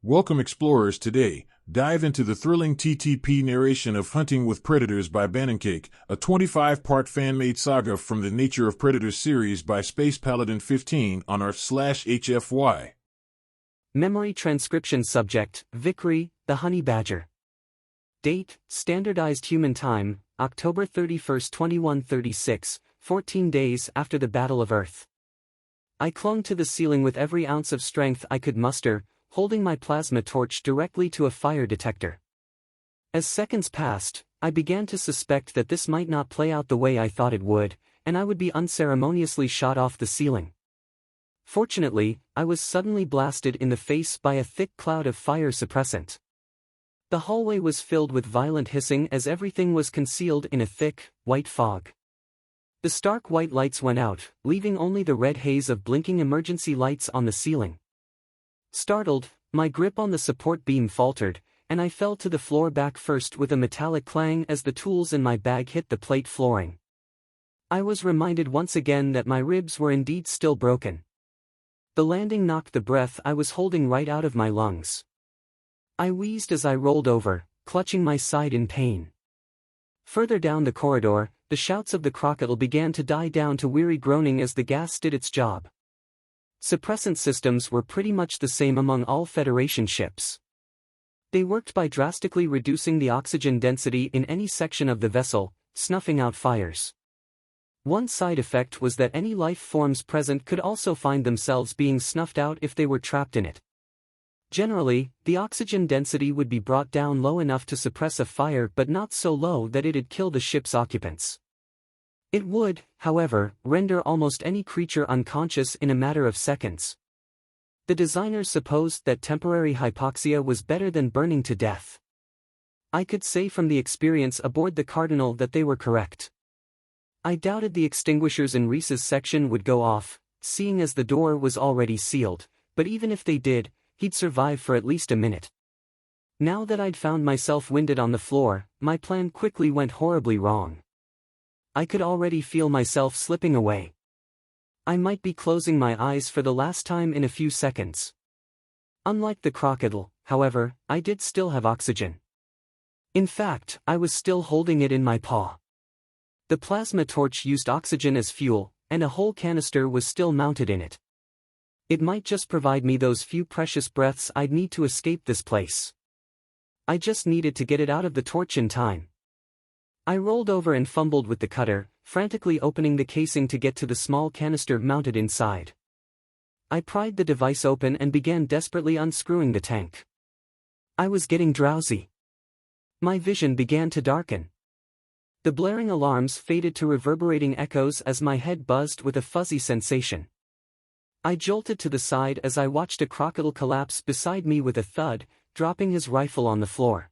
Welcome explorers. Today, dive into the thrilling TTP narration of Hunting with Predators by Banancake, a 25-part fan-made saga from the Nature of Predators series by Spacepaladin15 on r/HFY. Memory transcription subject, Vickery, the honey badger. Date, standardized human time, October 31, 2136, 14 days after the Battle of Earth. I clung to the ceiling with every ounce of strength I could muster, holding my plasma torch directly to a fire detector. As seconds passed, I began to suspect that this might not play out the way I thought it would, and I would be unceremoniously shot off the ceiling. Fortunately, I was suddenly blasted in the face by a thick cloud of fire suppressant. The hallway was filled with violent hissing as everything was concealed in a thick, white fog. The stark white lights went out, leaving only the red haze of blinking emergency lights on the ceiling. Startled, my grip on the support beam faltered, and I fell to the floor back first with a metallic clang as the tools in my bag hit the plate flooring. I was reminded once again that my ribs were indeed still broken. The landing knocked the breath I was holding right out of my lungs. I wheezed as I rolled over, clutching my side in pain. Further down the corridor, the shouts of the crocodile began to die down to weary groaning as the gas did its job. Suppressant systems were pretty much the same among all Federation ships. They worked by drastically reducing the oxygen density in any section of the vessel, snuffing out fires. One side effect was that any life forms present could also find themselves being snuffed out if they were trapped in it. Generally, the oxygen density would be brought down low enough to suppress a fire but not so low that it'd kill the ship's occupants. It would, however, render almost any creature unconscious in a matter of seconds. The designers supposed that temporary hypoxia was better than burning to death. I could say from the experience aboard the Cardinal that they were correct. I doubted the extinguishers in Reese's section would go off, seeing as the door was already sealed, but even if they did, he'd survive for at least a minute. Now that I'd found myself winded on the floor, my plan quickly went horribly wrong. I could already feel myself slipping away. I might be closing my eyes for the last time in a few seconds. Unlike the crocodile, however, I did still have oxygen. In fact, I was still holding it in my paw. The plasma torch used oxygen as fuel, and a whole canister was still mounted in it. It might just provide me those few precious breaths I'd need to escape this place. I just needed to get it out of the torch in time. I rolled over and fumbled with the cutter, frantically opening the casing to get to the small canister mounted inside. I pried the device open and began desperately unscrewing the tank. I was getting drowsy. My vision began to darken. The blaring alarms faded to reverberating echoes as my head buzzed with a fuzzy sensation. I jolted to the side as I watched a crocodile collapse beside me with a thud, dropping his rifle on the floor.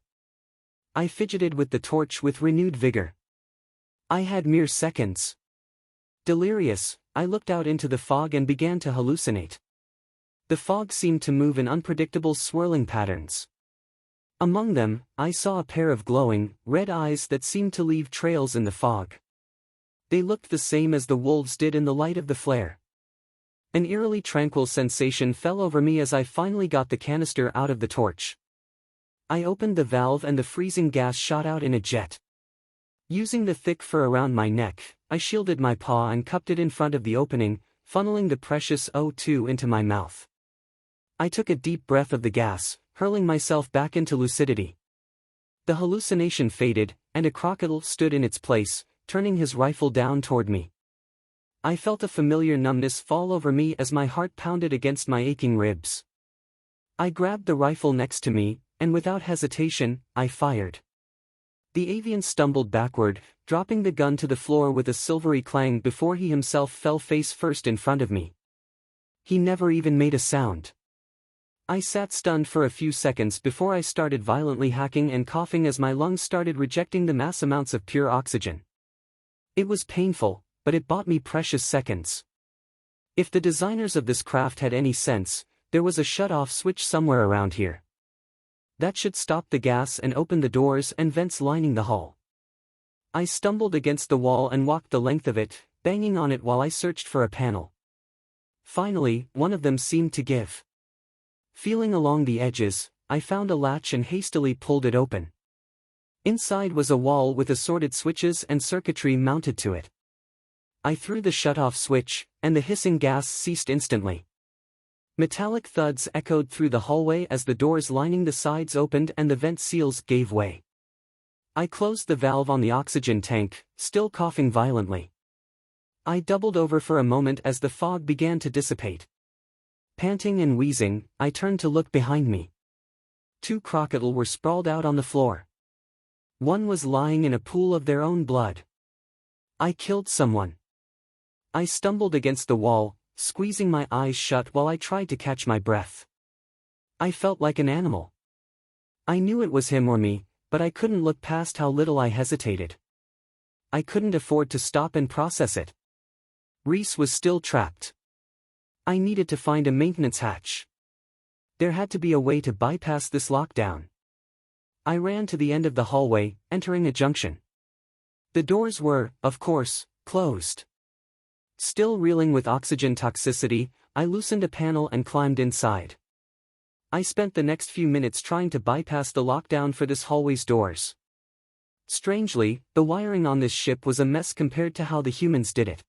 I fidgeted with the torch with renewed vigor. I had mere seconds. Delirious, I looked out into the fog and began to hallucinate. The fog seemed to move in unpredictable swirling patterns. Among them, I saw a pair of glowing, red eyes that seemed to leave trails in the fog. They looked the same as the wolves did in the light of the flare. An eerily tranquil sensation fell over me as I finally got the canister out of the torch. I opened the valve and the freezing gas shot out in a jet. Using the thick fur around my neck, I shielded my paw and cupped it in front of the opening, funneling the precious O2 into my mouth. I took a deep breath of the gas, hurling myself back into lucidity. The hallucination faded, and a crocodile stood in its place, turning his rifle down toward me. I felt a familiar numbness fall over me as my heart pounded against my aching ribs. I grabbed the rifle next to me, and without hesitation, I fired. The avian stumbled backward, dropping the gun to the floor with a silvery clang before he himself fell face first in front of me. He never even made a sound. I sat stunned for a few seconds before I started violently hacking and coughing as my lungs started rejecting the mass amounts of pure oxygen. It was painful, but it bought me precious seconds. If the designers of this craft had any sense, there was a shut-off switch somewhere around here. That should stop the gas and open the doors and vents lining the hull. I stumbled against the wall and walked the length of it, banging on it while I searched for a panel. Finally, one of them seemed to give. Feeling along the edges, I found a latch and hastily pulled it open. Inside was a wall with assorted switches and circuitry mounted to it. I threw the shut-off switch, and the hissing gas ceased instantly. Metallic thuds echoed through the hallway as the doors lining the sides opened and the vent seals gave way. I closed the valve on the oxygen tank, still coughing violently. I doubled over for a moment as the fog began to dissipate. Panting and wheezing, I turned to look behind me. 2 crocodile were sprawled out on the floor. One was lying in a pool of their own blood. I killed someone. I stumbled against the wall, squeezing my eyes shut while I tried to catch my breath. I felt like an animal. I knew it was him or me, but I couldn't look past how little I hesitated. I couldn't afford to stop and process it. Reese was still trapped. I needed to find a maintenance hatch. There had to be a way to bypass this lockdown. I ran to the end of the hallway, entering a junction. The doors were, of course, closed. Still reeling with oxygen toxicity, I loosened a panel and climbed inside. I spent the next few minutes trying to bypass the lockdown for this hallway's doors. Strangely, the wiring on this ship was a mess compared to how the humans did it.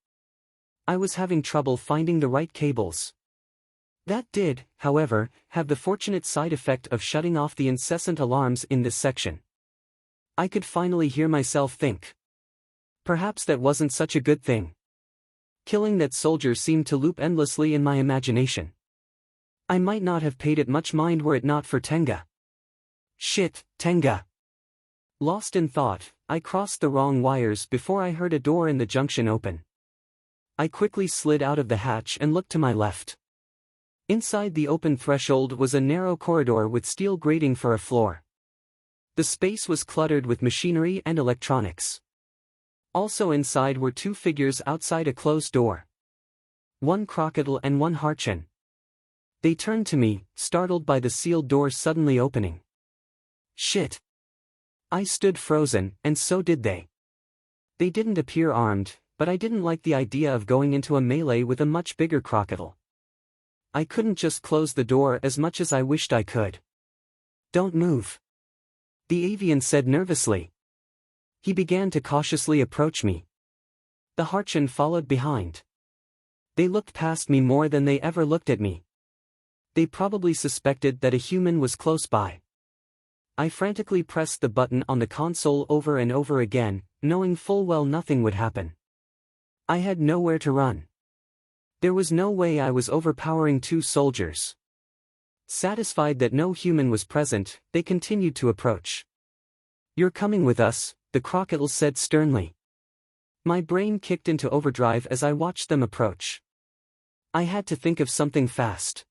I was having trouble finding the right cables. That did, however, have the fortunate side effect of shutting off the incessant alarms in this section. I could finally hear myself think. Perhaps that wasn't such a good thing. Killing that soldier seemed to loop endlessly in my imagination. I might not have paid it much mind were it not for Tenga. Shit, Tenga. Lost in thought, I crossed the wrong wires before I heard a door in the junction open. I quickly slid out of the hatch and looked to my left. Inside the open threshold was a narrow corridor with steel grating for a floor. The space was cluttered with machinery and electronics. Also inside were 2 figures outside a closed door. 1 crocodile and 1 harchin. They turned to me, startled by the sealed door suddenly opening. Shit. I stood frozen, and so did they. They didn't appear armed, but I didn't like the idea of going into a melee with a much bigger crocodile. I couldn't just close the door as much as I wished I could. Don't move. The avian said nervously. He began to cautiously approach me. The harchin followed behind. They looked past me more than they ever looked at me. They probably suspected that a human was close by. I frantically pressed the button on the console over and over again, knowing full well nothing would happen. I had nowhere to run. There was no way I was overpowering 2 soldiers. Satisfied that no human was present, they continued to approach. You're coming with us, the crocodile said sternly. My brain kicked into overdrive as I watched them approach. I had to think of something fast.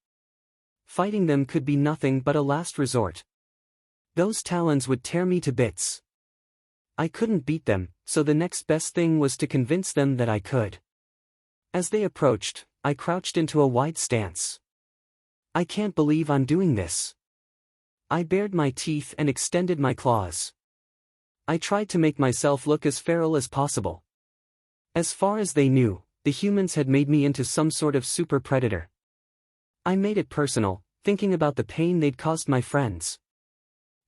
Fighting them could be nothing but a last resort. Those talons would tear me to bits. I couldn't beat them, so the next best thing was to convince them that I could. As they approached, I crouched into a wide stance. I can't believe I'm doing this. I bared my teeth and extended my claws. I tried to make myself look as feral as possible. As far as they knew, the humans had made me into some sort of super predator. I made it personal, thinking about the pain they'd caused my friends.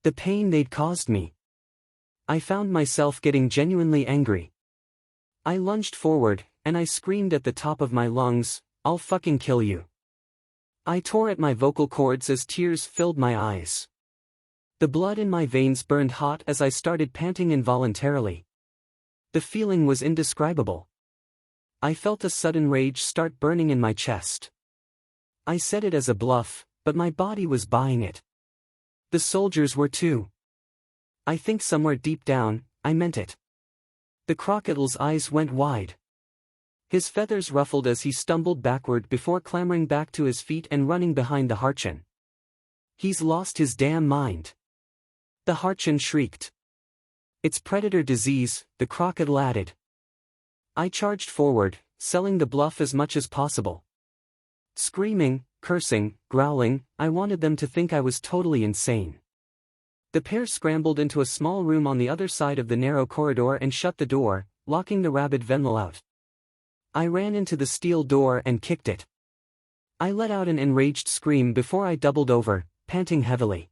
The pain they'd caused me. I found myself getting genuinely angry. I lunged forward, and I screamed at the top of my lungs, "I'll fucking kill you." I tore at my vocal cords as tears filled my eyes. The blood in my veins burned hot as I started panting involuntarily. The feeling was indescribable. I felt a sudden rage start burning in my chest. I said it as a bluff, but my body was buying it. The soldiers were too. I think somewhere deep down, I meant it. The crocodile's eyes went wide. His feathers ruffled as he stumbled backward before clambering back to his feet and running behind the harchin. He's lost his damn mind. The harchin shrieked. It's predator disease, the crocodile added. I charged forward, selling the bluff as much as possible. Screaming, cursing, growling, I wanted them to think I was totally insane. The pair scrambled into a small room on the other side of the narrow corridor and shut the door, locking the rabid Venmal out. I ran into the steel door and kicked it. I let out an enraged scream before I doubled over, panting heavily.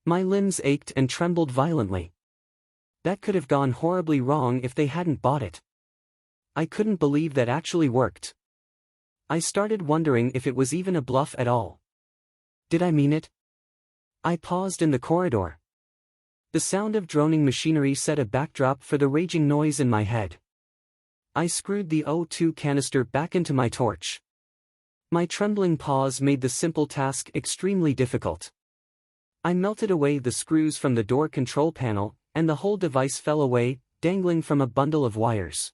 My limbs ached and trembled violently. That could have gone horribly wrong if they hadn't bought it. I couldn't believe that actually worked. I started wondering if it was even a bluff at all. Did I mean it? I paused in the corridor. The sound of droning machinery set a backdrop for the raging noise in my head. I screwed the O2 canister back into my torch. My trembling paws made the simple task extremely difficult. I melted away the screws from the door control panel, and the whole device fell away, dangling from a bundle of wires.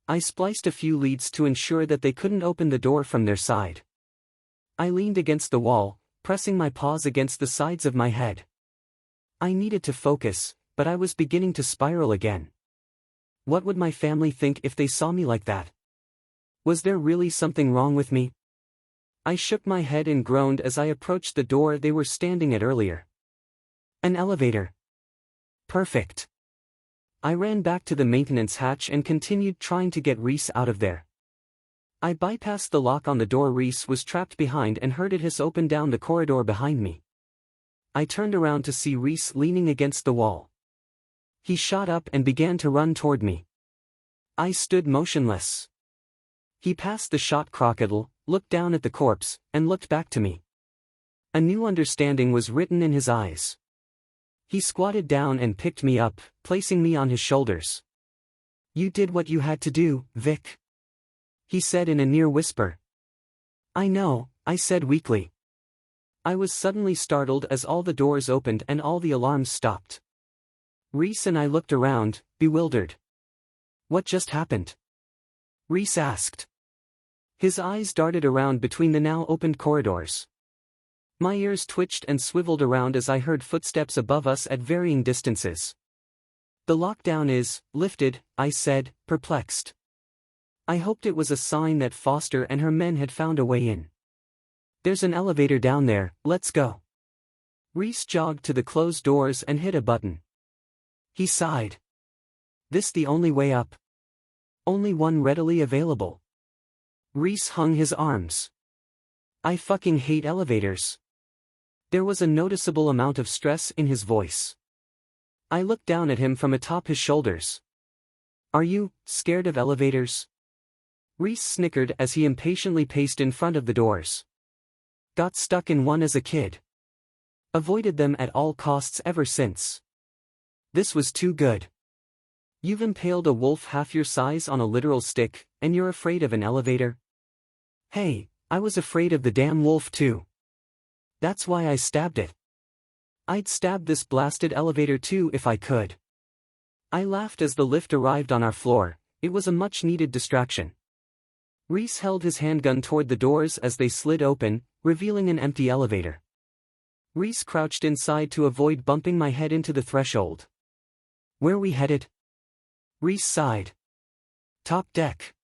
I spliced a few leads to ensure that they couldn't open the door from their side. I leaned against the wall, pressing my paws against the sides of my head. I needed to focus, but I was beginning to spiral again. What would my family think if they saw me like that? Was there really something wrong with me? I shook my head and groaned as I approached the door they were standing at earlier. An elevator. Perfect. I ran back to the maintenance hatch and continued trying to get Reese out of there. I bypassed the lock on the door Reese was trapped behind and heard it hiss open down the corridor behind me. I turned around to see Reese leaning against the wall. He shot up and began to run toward me. I stood motionless. He passed the shot crocodile, looked down at the corpse, and looked back to me. A new understanding was written in his eyes. He squatted down and picked me up, placing me on his shoulders. "You did what you had to do, Vic," he said in a near whisper. "I know," I said weakly. I was suddenly startled as all the doors opened and all the alarms stopped. Reese and I looked around, bewildered. "What just happened?" Reese asked. His eyes darted around between the now opened corridors. My ears twitched and swiveled around as I heard footsteps above us at varying distances. "The lockdown is lifted," I said, perplexed. I hoped it was a sign that Foster and her men had found a way in. "There's an elevator down there, let's go." Reese jogged to the closed doors and hit a button. He sighed. "This the only way up? Only one readily available?" Reese hung his arms. "I fucking hate elevators." There was a noticeable amount of stress in his voice. I looked down at him from atop his shoulders. "Are you scared of elevators?" Reese snickered as he impatiently paced in front of the doors. "Got stuck in one as a kid. Avoided them at all costs ever since. This was too good. You've impaled a wolf half your size on a literal stick, and you're afraid of an elevator? Hey, I was afraid of the damn wolf too. That's why I stabbed it. I'd stab this blasted elevator too if I could." I laughed as the lift arrived on our floor. It was a much-needed distraction. Reese held his handgun toward the doors as they slid open, revealing an empty elevator. Reese crouched inside to avoid bumping my head into the threshold. "Where we headed?" Reese sighed. "Top deck."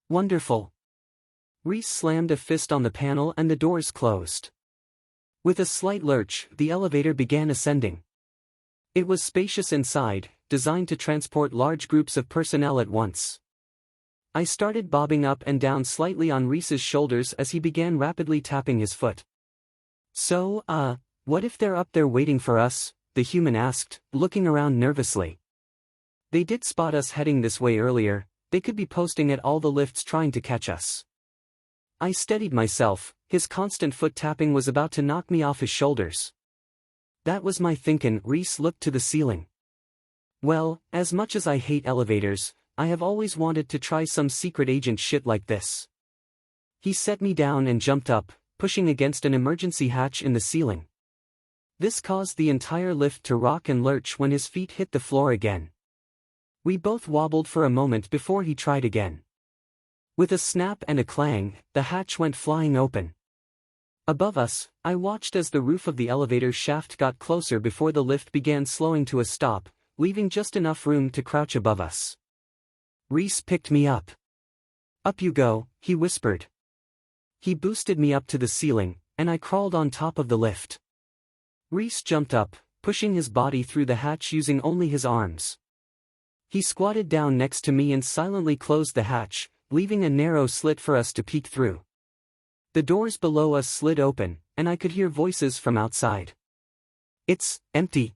"Wonderful." Reese slammed a fist on the panel and the doors closed. With a slight lurch, the elevator began ascending. It was spacious inside, designed to transport large groups of personnel at once. I started bobbing up and down slightly on Reese's shoulders as he began rapidly tapping his foot. "So, what if they're up there waiting for us?" the human asked, looking around nervously. "They did spot us heading this way earlier. They could be posting at all the lifts trying to catch us." I steadied myself. His constant foot tapping was about to knock me off his shoulders. "That was my thinkin'." Reese looked to the ceiling. "Well, as much as I hate elevators, I have always wanted to try some secret agent shit like this." He set me down and jumped up, pushing against an emergency hatch in the ceiling. This caused the entire lift to rock and lurch when his feet hit the floor again. We both wobbled for a moment before he tried again. With a snap and a clang, the hatch went flying open. Above us, I watched as the roof of the elevator shaft got closer before the lift began slowing to a stop, leaving just enough room to crouch above us. Reese picked me up. "Up you go," he whispered. He boosted me up to the ceiling, and I crawled on top of the lift. Reese jumped up, pushing his body through the hatch using only his arms. He squatted down next to me and silently closed the hatch, leaving a narrow slit for us to peek through. The doors below us slid open, and I could hear voices from outside. "It's empty."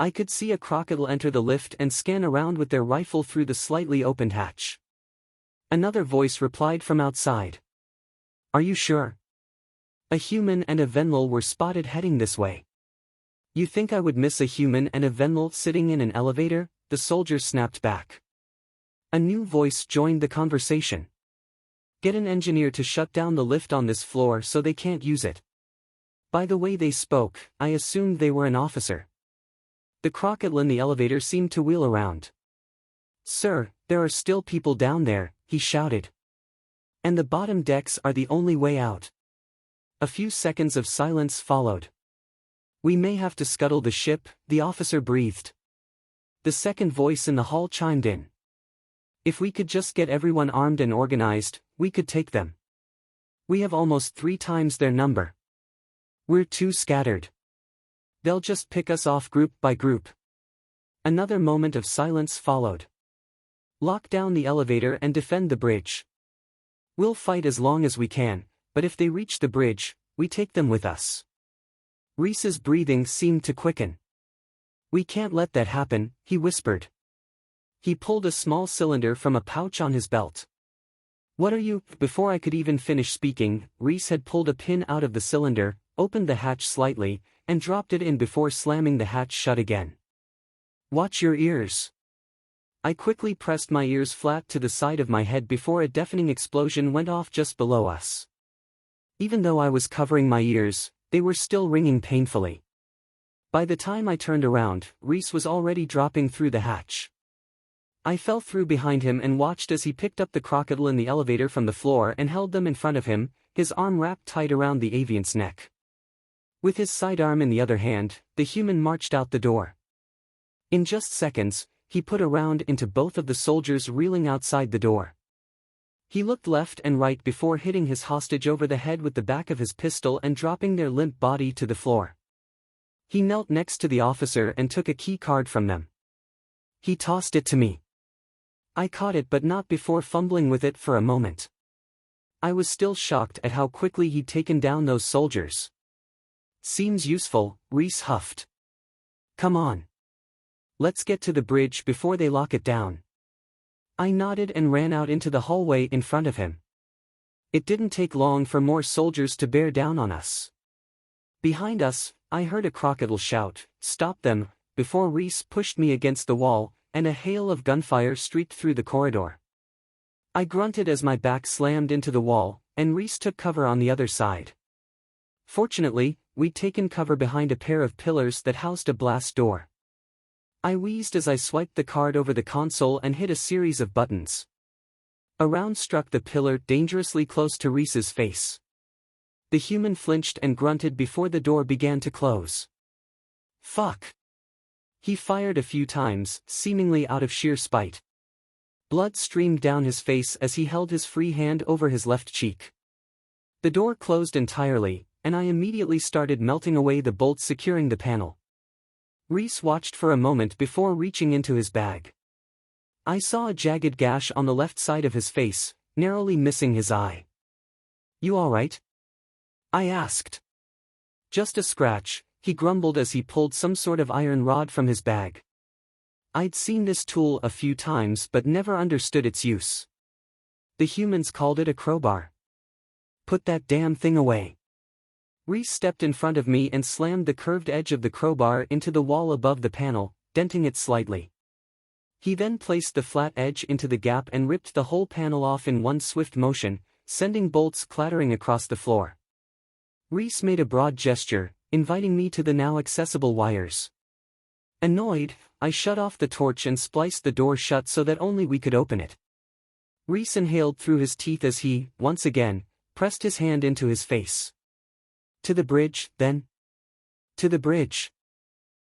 I could see a crocodile enter the lift and scan around with their rifle through the slightly opened hatch. Another voice replied from outside. "Are you sure?" A human and a Venlil were spotted heading this way. "You think I would miss a human and a Venlil sitting in an elevator?" the soldier snapped back. A new voice joined the conversation. "Get an engineer to shut down the lift on this floor so they can't use it." By the way they spoke, I assumed they were an officer. The crocodile in the elevator seemed to wheel around. "Sir, there are still people down there," he shouted. "And the bottom decks are the only way out." A few seconds of silence followed. "We may have to scuttle the ship," the officer breathed. The second voice in the hall chimed in. "If we could just get everyone armed and organized, we could take them. We have almost 3 times their number. We're too scattered. They'll just pick us off group by group." Another moment of silence followed. "Lock down the elevator and defend the bridge. We'll fight as long as we can, but if they reach the bridge, we take them with us." Reese's breathing seemed to quicken. "We can't let that happen," he whispered. He pulled a small cylinder from a pouch on his belt. "What are you?" Before I could even finish speaking, Reese had pulled a pin out of the cylinder, opened the hatch slightly, and dropped it in before slamming the hatch shut again. "Watch your ears." I quickly pressed my ears flat to the side of my head before a deafening explosion went off just below us. Even though I was covering my ears, they were still ringing painfully. By the time I turned around, Reese was already dropping through the hatch. I fell through behind him and watched as he picked up the crocodile in the elevator from the floor and held them in front of him, his arm wrapped tight around the aviant's neck. With his sidearm in the other hand, the human marched out the door. In just seconds, he put a round into both of the soldiers reeling outside the door. He looked left and right before hitting his hostage over the head with the back of his pistol and dropping their limp body to the floor. He knelt next to the officer and took a key card from them. He tossed it to me. I caught it but not before fumbling with it for a moment. I was still shocked at how quickly he'd taken down those soldiers. "Seems useful," Reese huffed. "Come on. Let's get to the bridge before they lock it down." I nodded and ran out into the hallway in front of him. It didn't take long for more soldiers to bear down on us. Behind us, I heard a crocodile shout, "Stop them," before Reese pushed me against the wall, and a hail of gunfire streaked through the corridor. I grunted as my back slammed into the wall, and Reese took cover on the other side. Fortunately, we'd taken cover behind a pair of pillars that housed a blast door. I wheezed as I swiped the card over the console and hit a series of buttons. A round struck the pillar dangerously close to Reese's face. The human flinched and grunted before the door began to close. "Fuck." He fired a few times, seemingly out of sheer spite. Blood streamed down his face as he held his free hand over his left cheek. The door closed entirely, and I immediately started melting away the bolts securing the panel. Reese watched for a moment before reaching into his bag. I saw a jagged gash on the left side of his face, narrowly missing his eye. "You all right?" I asked. "Just a scratch," he grumbled as he pulled some sort of iron rod from his bag. I'd seen this tool a few times but never understood its use. The humans called it a crowbar. "Put that damn thing away." Reese stepped in front of me and slammed the curved edge of the crowbar into the wall above the panel, denting it slightly. He then placed the flat edge into the gap and ripped the whole panel off in one swift motion, sending bolts clattering across the floor. Reese made a broad gesture, inviting me to the now accessible wires. Annoyed, I shut off the torch and spliced the door shut so that only we could open it. Reese inhaled through his teeth as he, once again, pressed his hand into his face. "To the bridge, then?" "To the bridge."